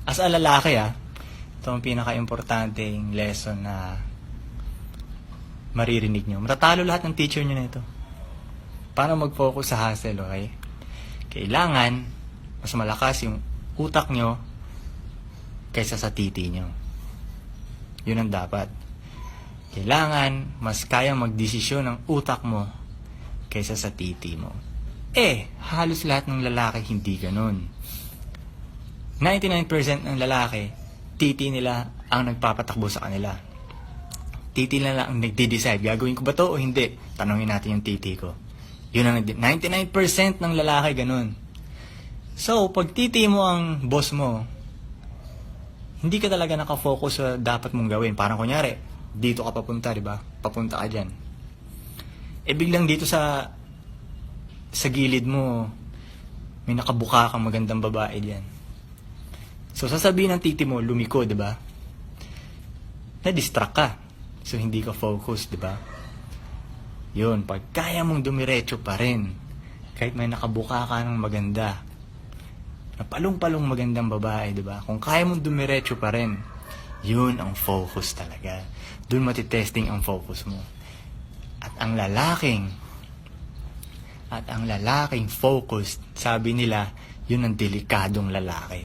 As a lalaki ito ang pinaka-importanting lesson na maririnig nyo. Matatalo lahat ng teacher nyo na ito. Paano mag-focus sa hustle, okay? Kailangan mas malakas yung utak nyo kaysa sa titi nyo. Yun ang dapat. Kailangan mas kaya magdesisyon ng utak mo kaysa sa titi mo. Halos lahat ng lalaki hindi ganun. 99% ng lalaki, titi nila ang nagpapatakbo sa kanila. Titi nila ang nagde-decide, gagawin ko ba to o hindi? Tanongin natin yung titi ko. Yun ang 99% ng lalaki ganun. So, pag titi mo ang boss mo, hindi ka talaga nakafocus sa dapat mong gawin. Parang kunyari, dito ka papunta, di ba? Papunta ka dyan. Biglang dito sa gilid mo, may nakabuka kang magandang babae dyan. So, sasabihin ng titi mo, lumiko, di ba? Na-distract ka. So, hindi ka focus, di ba? Yun, pag kaya mong dumiretso pa rin, kahit may nakabuka ka ng maganda, na palong-palong magandang babae, di ba? Kung kaya mong dumiretso pa rin, yun ang focus talaga. Doon matitesting ang focus mo. At ang lalaking focused, sabi nila, yun ang delikadong lalaki.